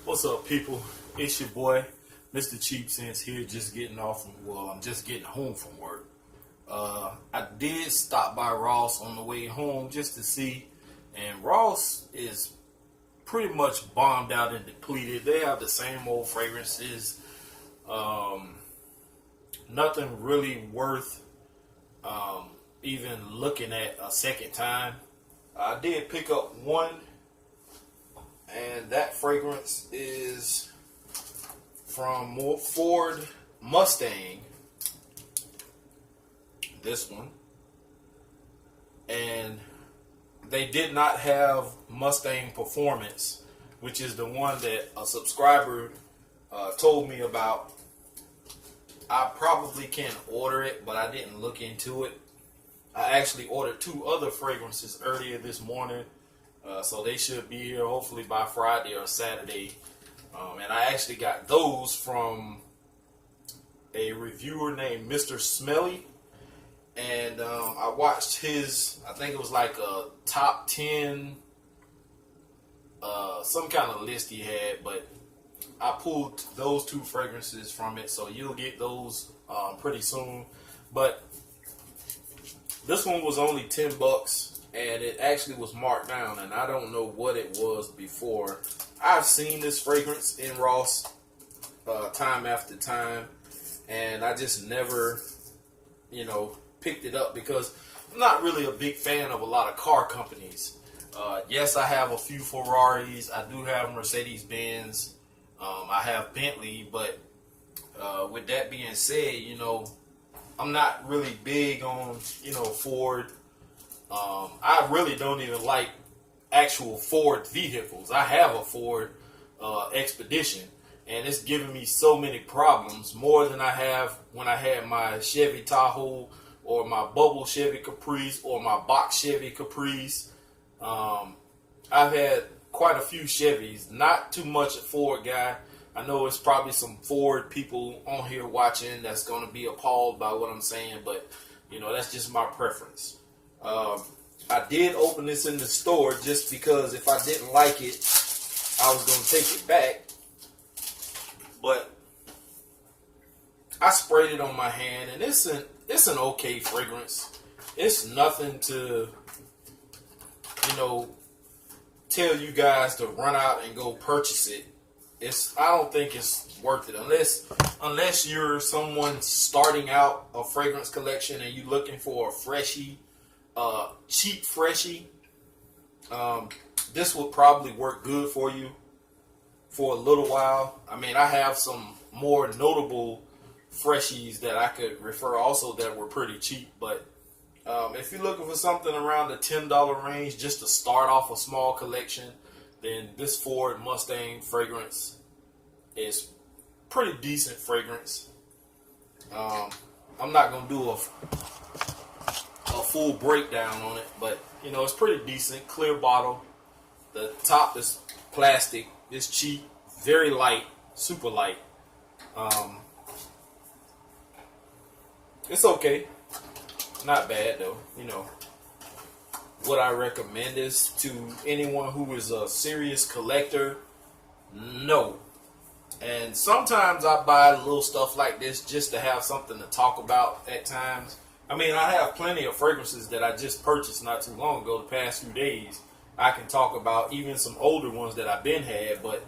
What's up, people? It's your boy, Mr. Cheap Sense here, just getting off from, well, I'm just getting home from work. I did stop by Ross on the way home just to see, and Ross is pretty much bombed out and depleted. They have the same old fragrances. Nothing really worth even looking at a second time. I did pick up one, and that fragrance is from Ford Mustang. This one. And they did not have Mustang Performance, which is the one that a subscriber told me about. I probably can order it, but I didn't look into it. I actually ordered two other fragrances earlier this morning, so they should be here hopefully by Friday or Saturday. And I actually got those from a reviewer named Mr. Smelly. And I watched his, I think it was like a top 10, some kind of list he had, but I pulled those two fragrances from it, so you'll get those pretty soon. But this one was only $10, and it actually was marked down, and I don't know what it was before. I've seen this fragrance in Ross time after time, and I just never, picked it up because I'm not really a big fan of a lot of car companies. Yes, I have a few Ferraris. I do have Mercedes-Benz. I have Bentley, but with that being said, I'm not really big on, Ford. I really don't even like actual Ford vehicles. I have a Ford Expedition, and it's giving me so many problems, more than I have when I had my Chevy Tahoe or my Bubble Chevy Caprice or my Box Chevy Caprice. I've had quite a few Chevys, not too much a Ford guy. I know it's probably some Ford people on here watching that's going to be appalled by what I'm saying, but that's just my preference. I did open this in the store just because if I didn't like it, I was going to take it back. But I sprayed it on my hand, and it's an okay fragrance. It's nothing to, tell you guys to run out and go purchase it. I don't think it's worth it unless you're someone starting out a fragrance collection and you're looking for a freshie, cheap freshie. This will probably work good for you for a little while. I mean, I have some more notable freshies that I could refer also that were pretty cheap, but if you're looking for something around the $10 range just to start off a small collection, then this Ford Mustang fragrance is pretty decent fragrance. I'm not going to do a full breakdown on it, but it's pretty decent. Clear bottle. The top is plastic. It's cheap. Very light. Super light. It's okay. Not bad though. What I recommend is to anyone who is a serious collector, no. And sometimes I buy little stuff like this just to have something to talk about at times. I mean, I have plenty of fragrances that I just purchased not too long ago, the past few days. I can talk about even some older ones that I've been had, but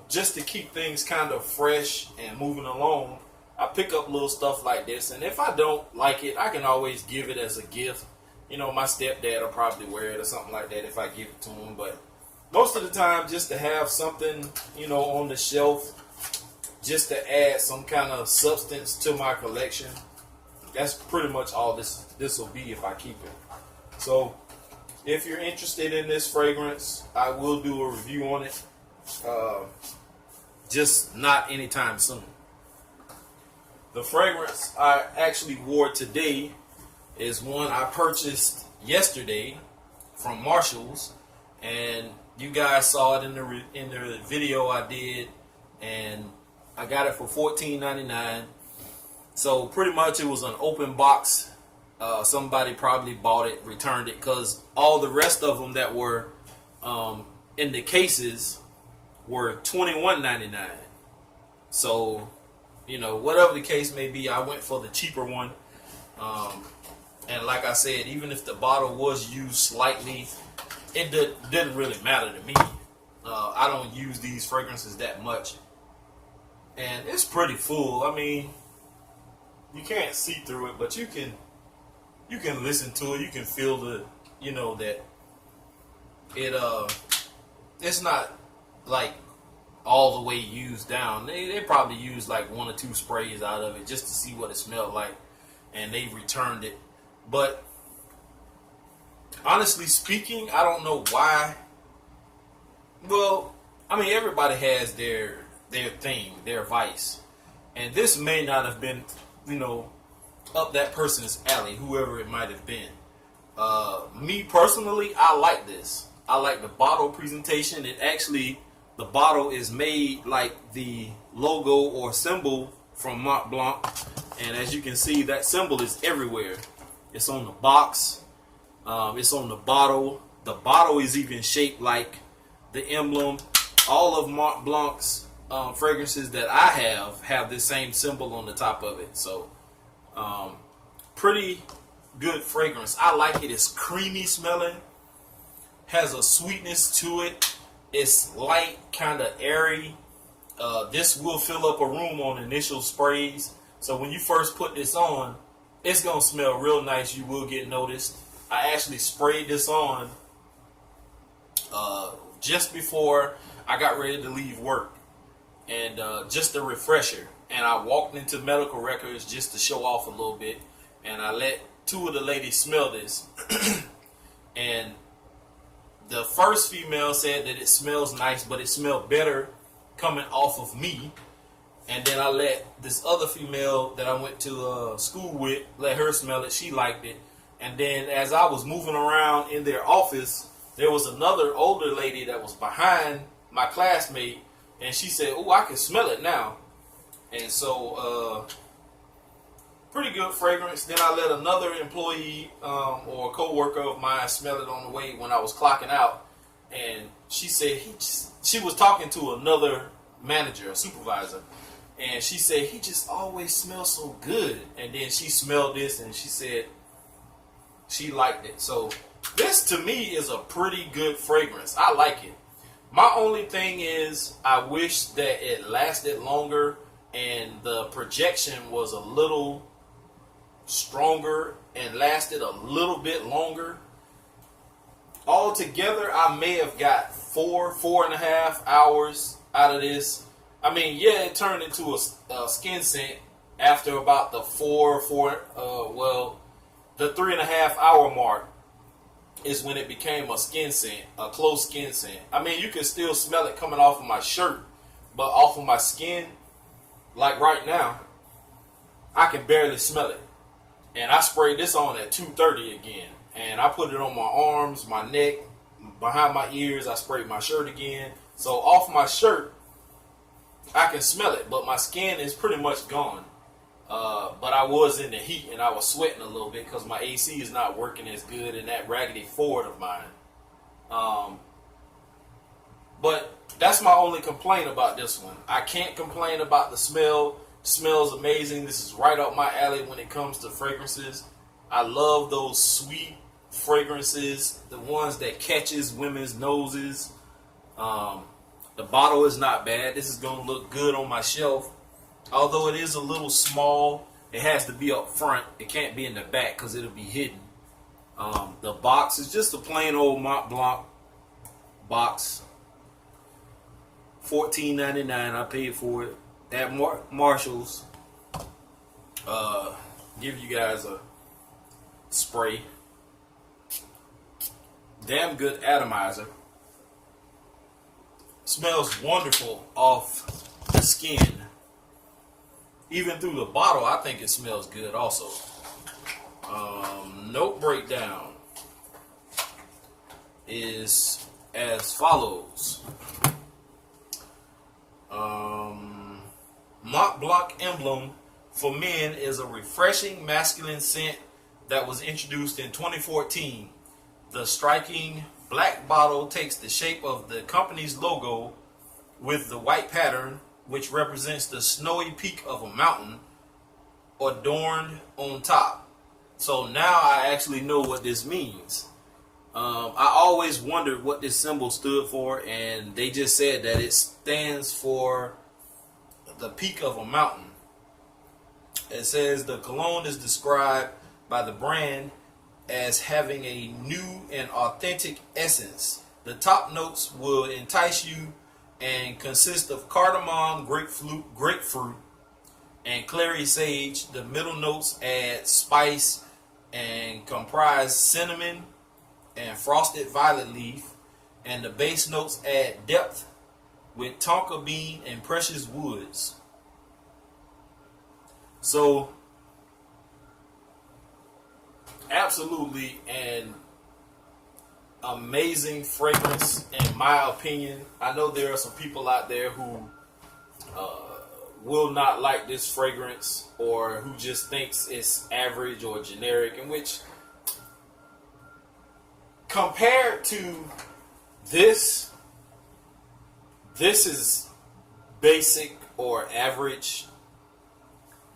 just to keep things kind of fresh and moving along, I pick up little stuff like this, and if I don't like it, I can always give it as a gift. My stepdad will probably wear it or something like that if I give it to him, but most of the time, just to have something, on the shelf, just to add some kind of substance to my collection, that's pretty much all this will be if I keep it. So, if you're interested in this fragrance, I will do a review on it, just not anytime soon. The fragrance I actually wore today is one I purchased yesterday from Marshall's, and you guys saw it in the video I did, and I got it for $14.99. So pretty much it was an open box. Somebody probably bought it, returned it, because all the rest of them that were in the cases were $21.99. So, you know, whatever the case may be, I went for the cheaper one. And like I said, even if the bottle was used slightly, it didn't really matter to me. I don't use these fragrances that much. And it's pretty full. I mean, you can't see through it, but you can listen to it. You can feel the, you know, that it's not like all the way used down. They probably used like 1 or 2 sprays out of it just to see what it smelled like, and they returned it. But honestly speaking, I don't know why. Well, I mean, everybody has their thing, their vice, and this may not have been, you know, up that person's alley, whoever it might have been. Me personally, I like this. I like the bottle presentation. The bottle is made like the logo or symbol from Mont Blanc, and as you can see, that symbol is everywhere. It's on the box. It's on the bottle. The bottle is even shaped like the emblem. All of Mont Blanc's fragrances that I have this same symbol on the top of it. So, pretty good fragrance. I like it. It's creamy smelling. Has a sweetness to it. It's light, kind of airy. This will fill up a room on initial sprays. So when you first put this on, it's going to smell real nice. You will get noticed. I actually sprayed this on just before I got ready to leave work. And just a refresher. And I walked into medical records just to show off a little bit. And I let 2 of the ladies smell this. And the first female said that it smells nice, but it smelled better coming off of me. And then I let this other female that I went to school with, let her smell it. She liked it. And then as I was moving around in their office, there was another older lady that was behind my classmate. And she said, "Oh, I can smell it now." And so, pretty good fragrance. Then I let another employee or a co-worker of mine smell it on the way when I was clocking out. And she said she was talking to another manager, a supervisor. And she said, "He just always smells so good." And then she smelled this and she said she liked it. So this to me is a pretty good fragrance. I like it. My only thing is I wish that it lasted longer and the projection was a little stronger and lasted a little bit longer. Altogether, I may have got 4.5 hours out of this. I mean, yeah, it turned into a skin scent after about the the 3.5 hour mark is when it became a skin scent, a close skin scent. I mean, you can still smell it coming off of my shirt, but off of my skin, like right now, I can barely smell it. And I sprayed this on at 2:30 again. And I put it on my arms, my neck, behind my ears. I sprayed my shirt again. So off my shirt, I can smell it, but my skin is pretty much gone. But I was in the heat and I was sweating a little bit because my AC is not working as good in that Raggedy Ford of mine. But that's my only complaint about this one. I can't complain about the smell. It smells amazing. This is right up my alley when it comes to fragrances. I love those sweet fragrances, the ones that catches women's noses. The bottle is not bad. This is going to look good on my shelf. Although it is a little small, it has to be up front. It can't be in the back because it'll be hidden. The box is just a plain old Mont Blanc box. $14.99. I paid for it at Marshall's. Give you guys a spray. Damn good atomizer. Smells wonderful off the skin. Even through the bottle, I think it smells good also. Note breakdown is as follows. Mont Blanc Emblem for men is a refreshing masculine scent that was introduced in 2014. The striking black bottle takes the shape of the company's logo with the white pattern, which represents the snowy peak of a mountain adorned on top. So now I actually know what this means. I always wondered what this symbol stood for, and they just said that it stands for the peak of a mountain. It says the cologne is described by the brand as having a new and authentic essence. The top notes will entice you and consist of cardamom, grapefruit, and clary sage. The middle notes add spice and comprise cinnamon and frosted violet leaf, and the base notes add depth with tonka bean and precious woods. So, absolutely an amazing fragrance, in my opinion. I know there are some people out there who will not like this fragrance, or who just thinks it's average or generic, in which, compared to this is basic or average.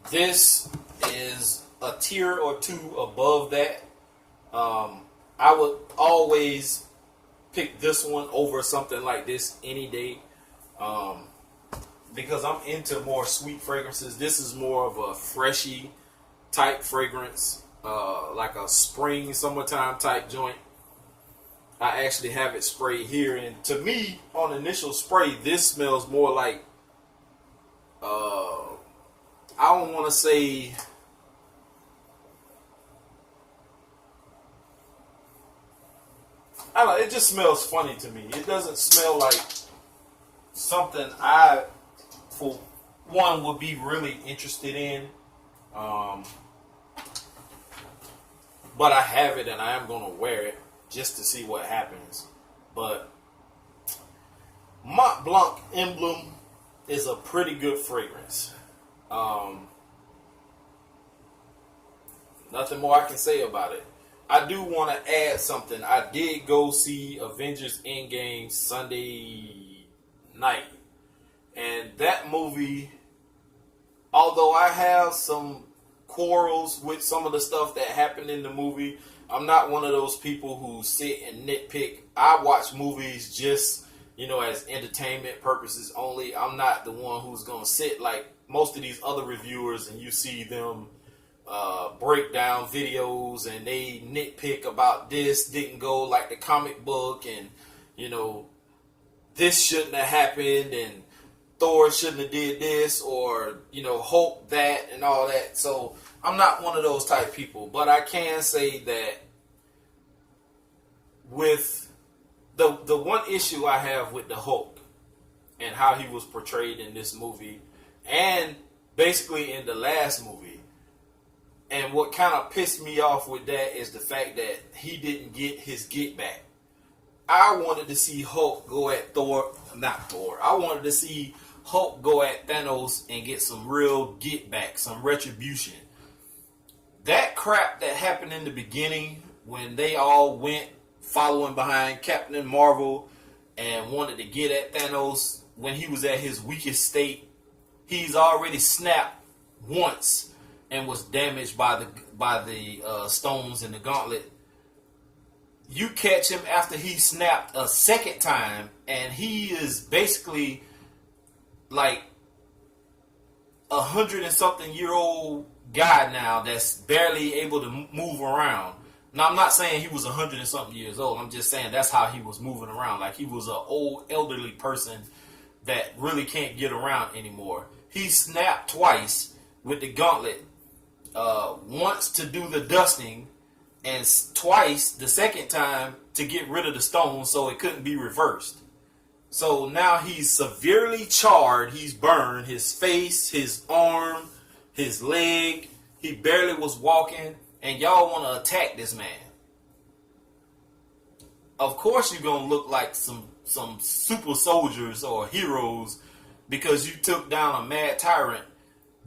This is a tier or two above that. I would always pick this one over something like this any day, because I'm into more sweet fragrances. This is more of a freshy type fragrance, like a spring, summertime type joint. I actually have it sprayed here, and to me, on initial spray, this smells more like, I don't want to say, I don't know, it just smells funny to me. It doesn't smell like something I, for one, would be really interested in. But I have it, and I am going to wear it just to see what happens. But Mont Blanc Emblem is a pretty good fragrance. Nothing more I can say about it. I do want to add something. I did go see Avengers Endgame Sunday night. And that movie, although I have some quarrels with some of the stuff that happened in the movie, I'm not one of those people who sit and nitpick. I watch movies just, as entertainment purposes only. I'm not the one who's going to sit like most of these other reviewers, and you see them break down videos and they nitpick about this didn't go like the comic book, and this shouldn't have happened, and Thor shouldn't have did this, or Hulk that, and all that. So I'm not one of those type people, but I can say that with the one issue I have with the Hulk and how he was portrayed in this movie, and basically in the last movie, and what kind of pissed me off with that is the fact that he didn't get his get back. I wanted to see Hulk go at I wanted to see Hulk go at Thanos and get some real get back, some retribution. That crap that happened in the beginning when they all went following behind Captain Marvel and wanted to get at Thanos when he was at his weakest state, he's already snapped once and was damaged by the stones in the gauntlet. You catch him after he snapped a second time, and he is basically like 100-and-something-year-old guy now that's barely able to move around. Now, I'm not saying he was 100-and-something years old. I'm just saying that's how he was moving around. Like he was an old, elderly person that really can't get around anymore. He snapped twice with the gauntlet. Once to do the dusting, and twice, the second time, to get rid of the stone so it couldn't be reversed. So now he's severely charred. He's burned. His face, his arm, his leg. He barely was walking. And y'all want to attack this man. Of course you're going to look like some super soldiers or heroes because you took down a mad tyrant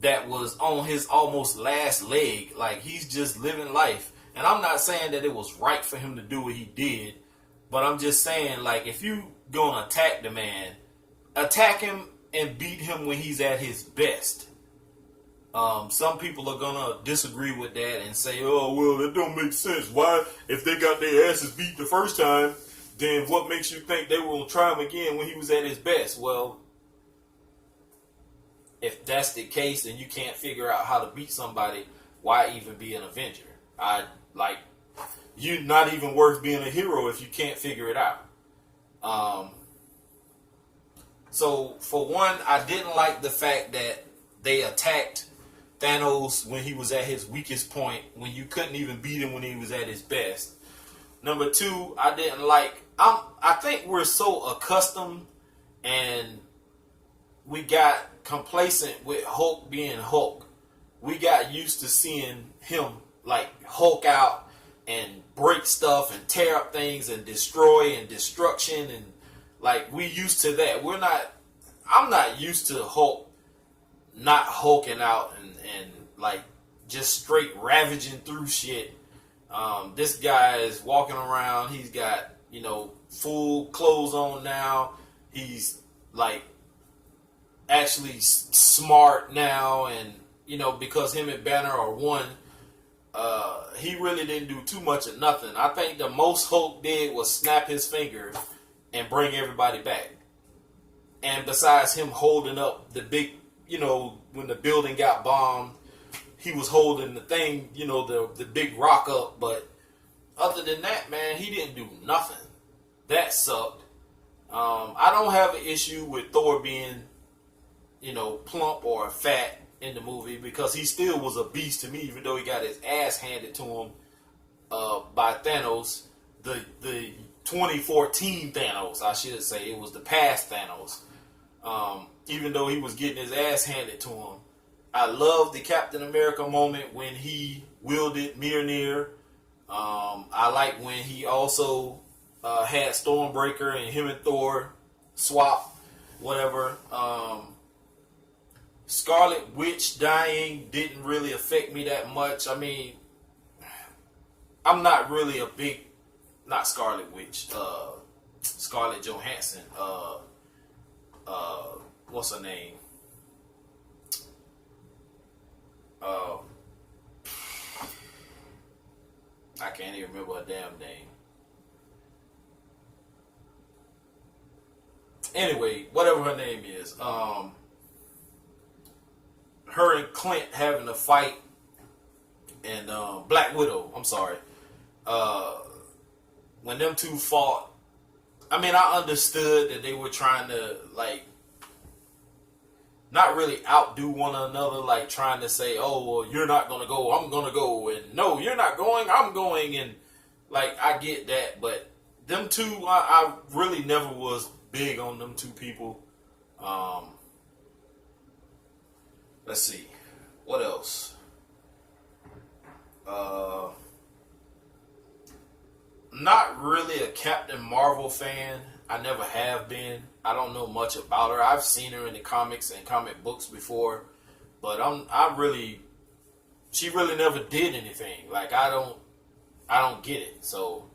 that was on his almost last leg. Like, he's just living life. And I'm not saying that it was right for him to do what he did, but I'm just saying, like, if you gonna attack the man, attack him and beat him when he's at his best. Some people are gonna disagree with that and say, "Oh, well, that don't make sense. Why, if they got their asses beat the first time, then what makes you think they will try him again when he was at his best?" Well, if that's the case and you can't figure out how to beat somebody, why even be an Avenger? You're not even worth being a hero if you can't figure it out. So for one, I didn't like the fact that they attacked Thanos when he was at his weakest point, when you couldn't even beat him when he was at his best. Number two, I didn't like. I think we're so accustomed and we got complacent with Hulk being Hulk. We got used to seeing him like Hulk out and break stuff and tear up things and destroy and destruction, and like we used to that. I'm not used to Hulk not hulking out and like just straight ravaging through shit. This guy is walking around. He's got, full clothes on now. He's like actually smart now, and because him and Banner are one, he really didn't do too much of nothing. I think the most Hulk did was snap his finger and bring everybody back. And besides him holding up the big, when the building got bombed, he was holding the thing, the big rock up. But other than that, man, he didn't do nothing. That sucked. I don't have an issue with Thor being, plump or fat in the movie, because he still was a beast to me, even though he got his ass handed to him by Thanos. The 2014 Thanos, I should say. It was the past Thanos. Even though he was getting his ass handed to him. I love the Captain America moment when he wielded Mjolnir. I like when he also had Stormbreaker and him and Thor swap, whatever. Scarlet Witch dying didn't really affect me that much. I mean, I'm not really a big, not Scarlet Witch, Scarlett Johansson, what's her name? I can't even remember her damn name. Anyway, whatever her name is, her and Clint having a fight, and Black Widow, I'm sorry, when them two fought, I mean, I understood that they were trying to, not really outdo one another, like trying to say, "Oh, well, you're not going to go, I'm going to go," and "No, you're not going, I'm going," and I get that, but them two, I really never was big on them two people. Let's see, what else? Not really a Captain Marvel fan. I never have been. I don't know much about her. I've seen her in the comics and comic books before, but she really never did anything. I don't get it. So,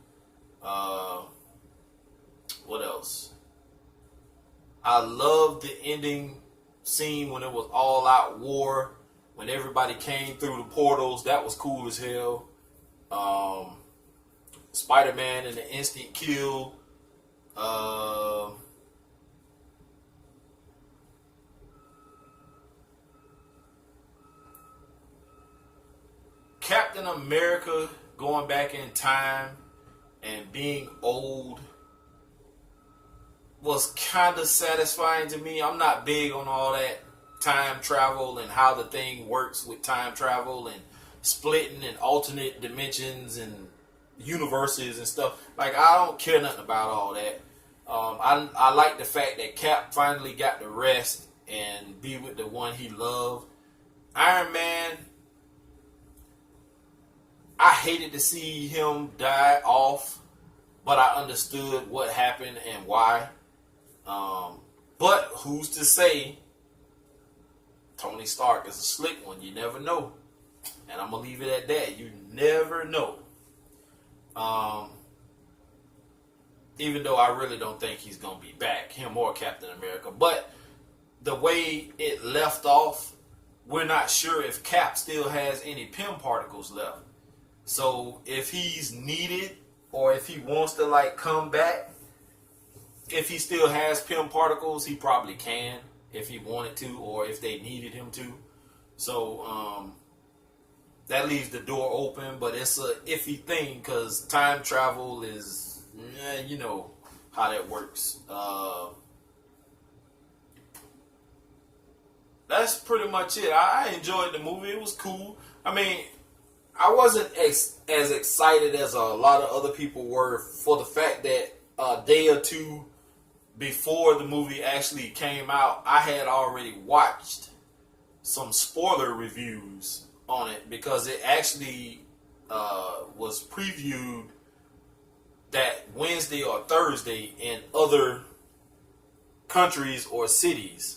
what else? I love the ending scene when it was all out war, when everybody came through the portals. That was cool as hell. Spider-Man and the instant kill. Captain America going back in time and being old was kind of satisfying to me. I'm not big on all that time travel and how the thing works with time travel and splitting and alternate dimensions and universes and stuff. I don't care nothing about all that. I like the fact that Cap finally got to rest and be with the one he loved. Iron Man, I hated to see him die off, but I understood what happened and why. But who's to say Tony Stark is a slick one? You never know. And I'm going to leave it at that. You never know. even though I really don't think he's going to be back, him or Captain America. But the way it left off, we're not sure if Cap still has any Pym particles left. So if he's needed, or if he wants to like come back, if he still has Pym particles, he probably can if he wanted to, or if they needed him to. So that leaves the door open, but it's a iffy thing because time travel is, you know how that works. That's pretty much it. I enjoyed the movie. It was cool. I mean, I wasn't as excited as a lot of other people were for the fact that a day or two before the movie actually came out, I had already watched some spoiler reviews on it because it actually was previewed that Wednesday or Thursday in other countries or cities.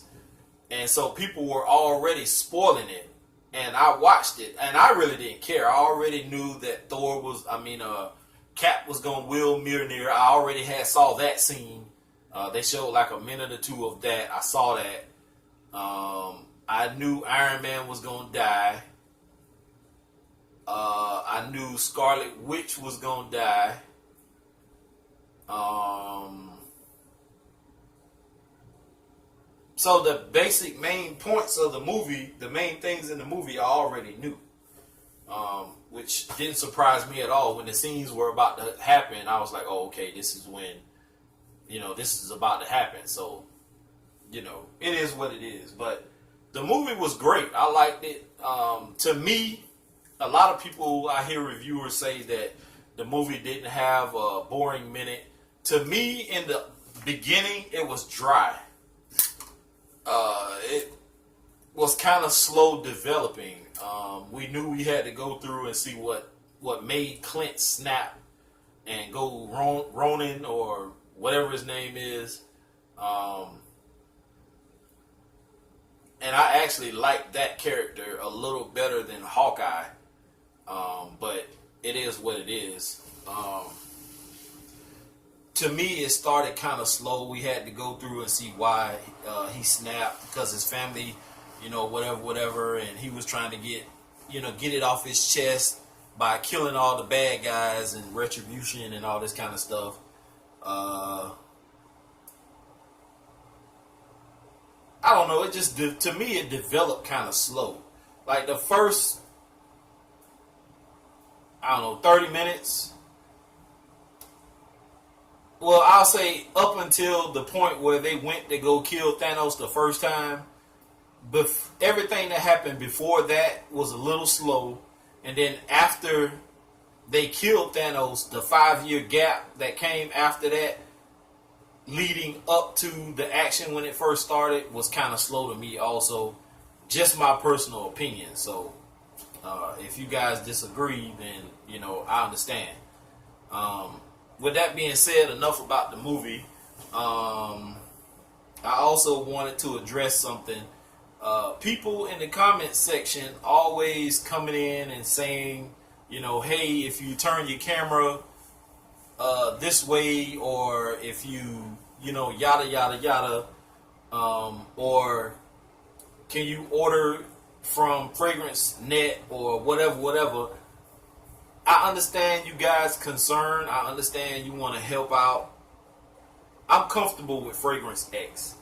And so people were already spoiling it. And I watched it. And I really didn't care. I already knew that Cap was going to will Mjolnir. I already saw that scene. They showed like a minute or two of that. I saw that. I knew Iron Man was going to die. I knew Scarlet Witch was going to die. So the basic main points of the movie, the main things in the movie, I already knew, which didn't surprise me at all. When the scenes were about to happen, I was like, "Oh, okay, this is when, this is about to happen." So, it is what it is. But the movie was great. I liked it. To me, a lot of people, I hear reviewers say that the movie didn't have a boring minute. To me, in the beginning, it was dry. It was kind of slow developing. We knew we had to go through and see what made Clint snap and go Ronin or whatever his name is. And I actually liked that character a little better than Hawkeye. But it is what it is. To me, it started kind of slow. We had to go through and see why he snapped, because his family, whatever, and he was trying to get it off his chest by killing all the bad guys and retribution and all this kind of stuff. I don't know. It just, to me, it developed kind of slow. Like the first, 30 minutes. Well, I'll say up until the point where they went to go kill Thanos the first time. Everything that happened before that was a little slow. And then after they killed Thanos, the 5-year gap that came after that, leading up to the action when it first started, was kind of slow to me also. Just my personal opinion. So, if you guys disagree, then, I understand. With that being said, enough about the movie. I also wanted to address something. People in the comment section always coming in and saying, hey, if you turn your camera this way, or if you, yada, yada, yada, or can you order from Fragrance Net or whatever. I understand you guys' concern. I understand you want to help out. I'm comfortable with Fragrance X.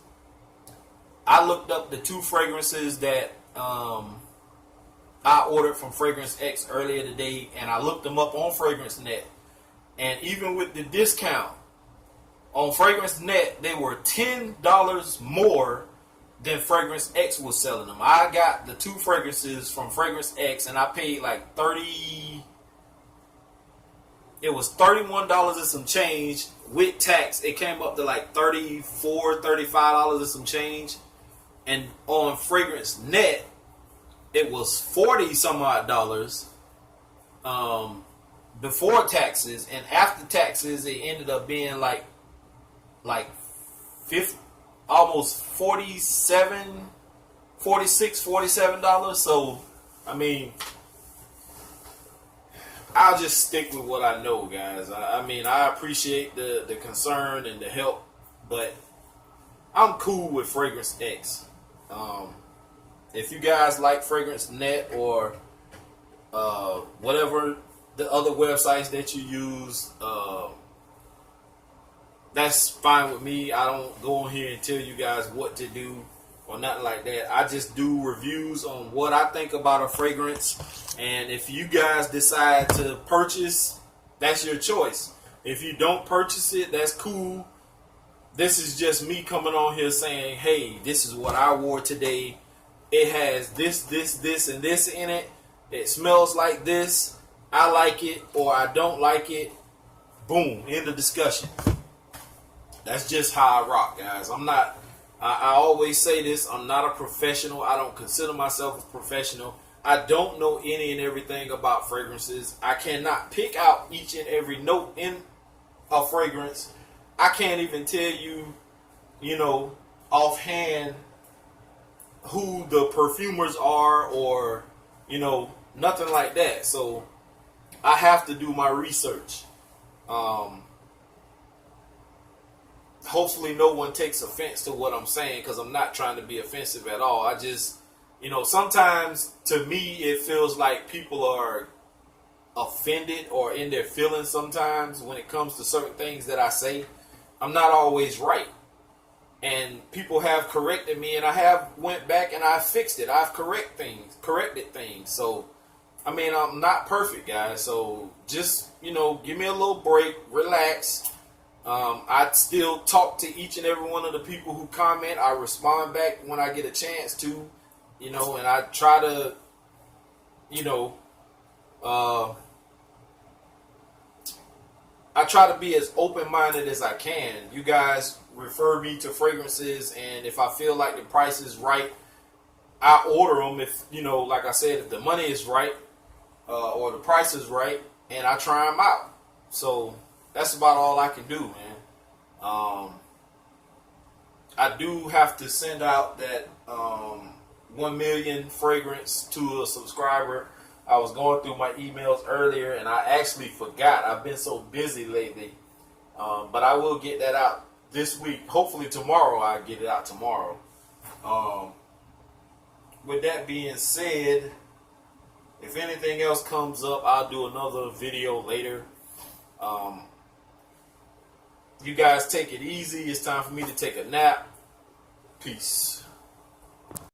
I looked up the 2 fragrances that I ordered from Fragrance X earlier today, and I looked them up on Fragrance Net. And even with the discount on Fragrance Net, they were $10 more than Fragrance X was selling them. I got the 2 fragrances from Fragrance X, and I paid like It was $31 and some change with tax. It came up to like $34, $35 and some change. And on Fragrance Net, it was 40 some odd dollars before taxes, and after taxes, it ended up being like 50, almost $47. So, I mean, I'll just stick with what I know, guys. I mean, I appreciate the concern and the help, but I'm cool with Fragrance X. If you guys like Fragrance Net or whatever the other websites that you use, that's fine with me. I don't go on here and tell you guys what to do or nothing like that. I just do reviews on what I think about a fragrance. And if you guys decide to purchase, that's your choice. If you don't purchase it, that's cool. This is just me coming on here saying, hey, this is what I wore today. It has this, and this in it. It smells like this. I like it or I don't like it. Boom, end of discussion. That's just how I rock, guys. I always say this, I'm not a professional. I don't consider myself a professional. I don't know any and everything about fragrances. I cannot pick out each and every note in a fragrance. I can't even tell you, offhand who the perfumers are or, nothing like that. So I have to do my research. Hopefully no one takes offense to what I'm saying because I'm not trying to be offensive at all. I just, sometimes to me it feels like people are offended or in their feelings sometimes when it comes to certain things that I say. I'm not always right. And people have corrected me and I have went back and I fixed it. I've corrected things. So, I mean, I'm not perfect, guys. So just, give me a little break, relax. I still talk to each and every one of the people who comment. I respond back when I get a chance to, and I try to, I try to be as open-minded as I can. You guys refer me to fragrances, and if I feel like the price is right, I order them. If, like I said, if the money is right or the price is right, and I try them out. So that's about all I can do, man. I do have to send out that 1 million fragrance to a subscriber. I was going through my emails earlier and I actually forgot. I've been so busy lately. But I will get that out this week. Hopefully tomorrow I'll get it out tomorrow. With that being said, if anything else comes up, I'll do another video later. You guys take it easy. It's time for me to take a nap. Peace.